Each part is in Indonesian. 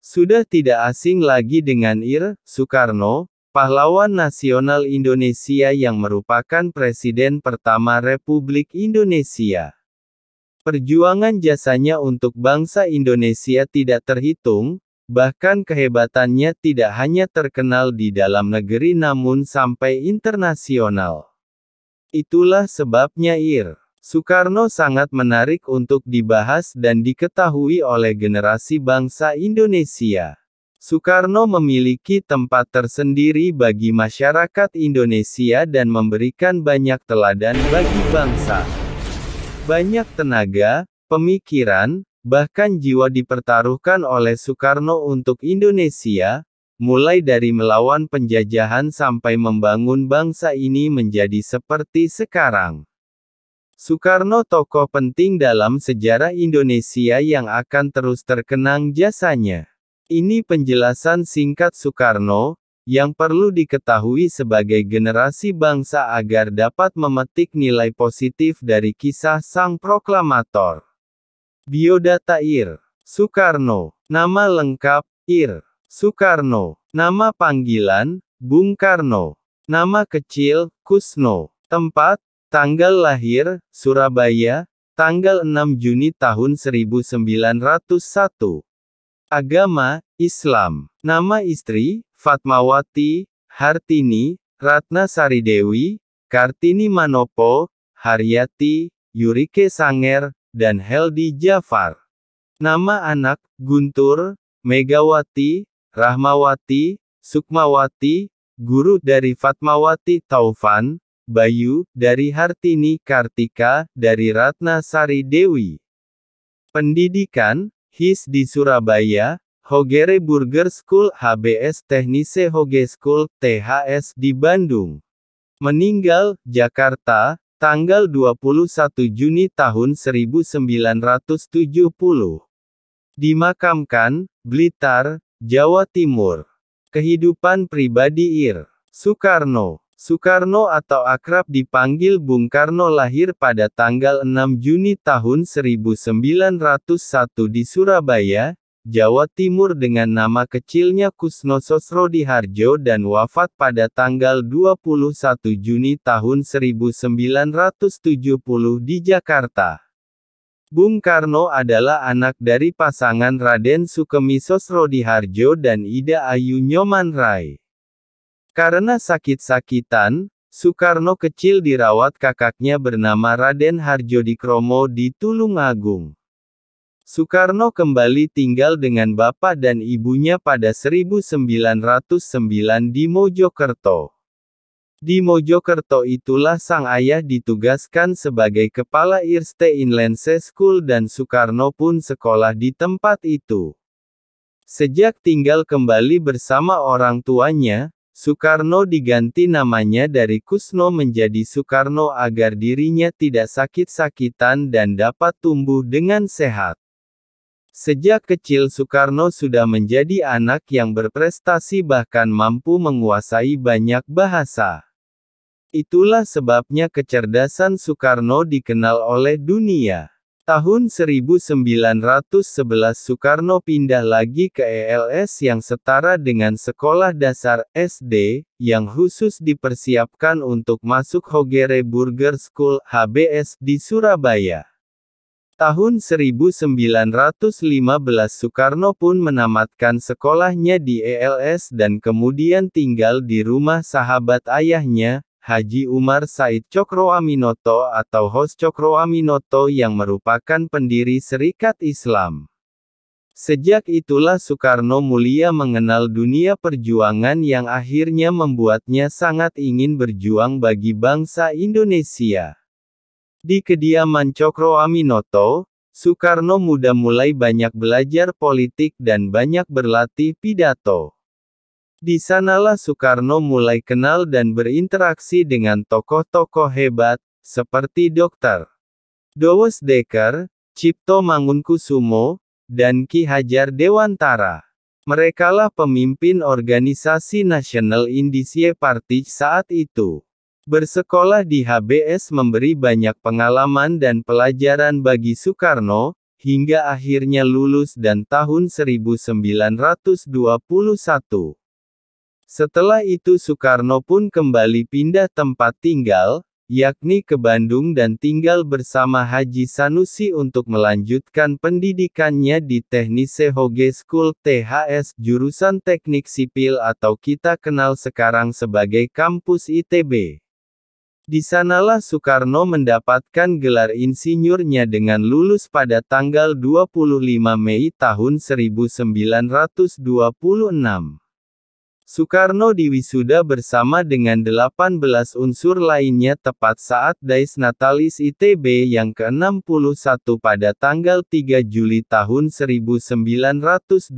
Sudah tidak asing lagi dengan Soekarno, pahlawan nasional Indonesia yang merupakan Presiden pertama Republik Indonesia. Perjuangan jasanya untuk bangsa Indonesia tidak terhitung, bahkan kehebatannya tidak hanya terkenal di dalam negeri namun sampai internasional. Itulah sebabnya Soekarno sangat menarik untuk dibahas dan diketahui oleh generasi bangsa Indonesia. Soekarno memiliki tempat tersendiri bagi masyarakat Indonesia dan memberikan banyak teladan bagi bangsa. Banyak tenaga, pemikiran, bahkan jiwa dipertaruhkan oleh Soekarno untuk Indonesia, mulai dari melawan penjajahan sampai membangun bangsa ini menjadi seperti sekarang. Soekarno tokoh penting dalam sejarah Indonesia yang akan terus terkenang jasanya. Ini penjelasan singkat Soekarno, yang perlu diketahui sebagai generasi bangsa agar dapat memetik nilai positif dari kisah sang proklamator. Biodata Soekarno. Nama lengkap, Soekarno. Nama panggilan, Bung Karno. Nama kecil, Kusno. Tempat, tanggal lahir, Surabaya, tanggal 6 Juni tahun 1901. Agama, Islam. Nama istri, Fatmawati, Hartini, Ratna Saridewi, Kartini Manopo, Haryati, Yurike Sanger, dan Heldi Jafar. Nama anak, Guntur, Megawati, Rahmawati, Sukmawati, guru dari Fatmawati Taufan, Bayu, dari Hartini Kartika, dari Ratna Sari Dewi. Pendidikan, HIS di Surabaya, Hogere Burger School HBS Teknise Hoge School, THS di Bandung. Meninggal, Jakarta, tanggal 21 Juni tahun 1970. Dimakamkan, Blitar, Jawa Timur. Kehidupan pribadi Soekarno. Soekarno atau akrab dipanggil Bung Karno lahir pada tanggal 6 Juni tahun 1901 di Surabaya, Jawa Timur dengan nama kecilnya Kusno Sosrodihardjo dan wafat pada tanggal 21 Juni tahun 1970 di Jakarta. Bung Karno adalah anak dari pasangan Raden Sukemi Sosrodihardjo dan Ida Ayu Nyoman-Rai. Karena sakit-sakitan, Soekarno kecil dirawat kakaknya bernama Raden Harjodikromo di Tulungagung. Soekarno kembali tinggal dengan bapak dan ibunya pada 1909 di Mojokerto. Di Mojokerto itulah sang ayah ditugaskan sebagai kepala Eerste Inlandse School dan Soekarno pun sekolah di tempat itu. Sejak tinggal kembali bersama orang tuanya, Soekarno diganti namanya dari Kusno menjadi Soekarno agar dirinya tidak sakit-sakitan dan dapat tumbuh dengan sehat. Sejak kecil Soekarno sudah menjadi anak yang berprestasi bahkan mampu menguasai banyak bahasa. Itulah sebabnya kecerdasan Soekarno dikenal oleh dunia. Tahun 1911 Soekarno pindah lagi ke ELS yang setara dengan sekolah dasar, SD, yang khusus dipersiapkan untuk masuk Hogere Burger School, HBS, di Surabaya. Tahun 1915 Soekarno pun menamatkan sekolahnya di ELS dan kemudian tinggal di rumah sahabat ayahnya, Haji Umar Said Cokroaminoto atau Hos Cokroaminoto yang merupakan pendiri Serikat Islam. Sejak itulah Soekarno mulia mengenal dunia perjuangan yang akhirnya membuatnya sangat ingin berjuang bagi bangsa Indonesia. Di kediaman Cokroaminoto, Soekarno muda mulai banyak belajar politik dan banyak berlatih pidato. Di sanalah Soekarno mulai kenal dan berinteraksi dengan tokoh-tokoh hebat, seperti Dr. Dowes Dekker, Cipto Mangunkusumo, dan Ki Hajar Dewantara. Merekalah pemimpin organisasi National Indische Party saat itu. Bersekolah di HBS memberi banyak pengalaman dan pelajaran bagi Soekarno, hingga akhirnya lulus dan tahun 1921. Setelah itu Soekarno pun kembali pindah tempat tinggal, yakni ke Bandung dan tinggal bersama Haji Sanusi untuk melanjutkan pendidikannya di Technische Hogeschool THS jurusan Teknik Sipil atau kita kenal sekarang sebagai kampus ITB. Di sanalah Soekarno mendapatkan gelar insinyurnya dengan lulus pada tanggal 25 Mei tahun 1926. Soekarno diwisuda bersama dengan 18 unsur lainnya tepat saat Dies Natalis ITB yang ke-61 pada tanggal 3 Juli tahun 1926.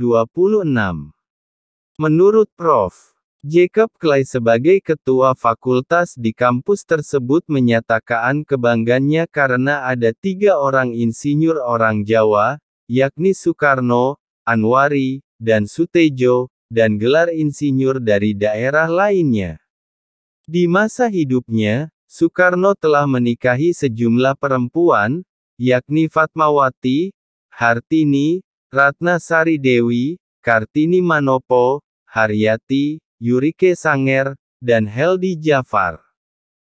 Menurut Prof. Jacob Clay sebagai ketua fakultas di kampus tersebut menyatakan kebanggaannya karena ada 3 orang insinyur orang Jawa, yakni Soekarno, Anwari, dan Sutejo, dan gelar insinyur dari daerah lainnya. Di masa hidupnya, Soekarno telah menikahi sejumlah perempuan, yakni Fatmawati, Hartini, Ratnasari Dewi, Kartini Manopo, Haryati, Yurike Sanger, dan Heldi Jafar.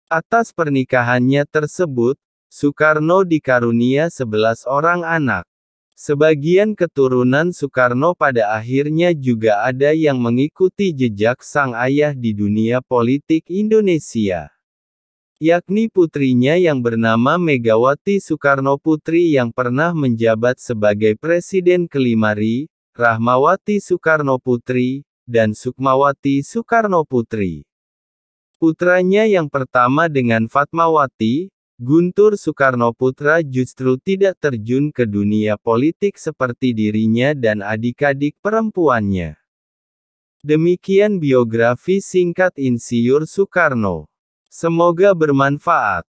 Atas pernikahannya tersebut, Soekarno dikarunia 11 orang anak. Sebagian keturunan Soekarno pada akhirnya juga ada yang mengikuti jejak sang ayah di dunia politik Indonesia, yakni putrinya yang bernama Megawati Soekarno Putri yang pernah menjabat sebagai Presiden kelima RI, Rahmawati Soekarno Putri, dan Sukmawati Soekarno Putri. Putranya yang pertama dengan Fatmawati, Guntur Soekarno Putra justru tidak terjun ke dunia politik seperti dirinya dan adik-adik perempuannya. Demikian biografi singkat Insinyur Soekarno. Semoga bermanfaat.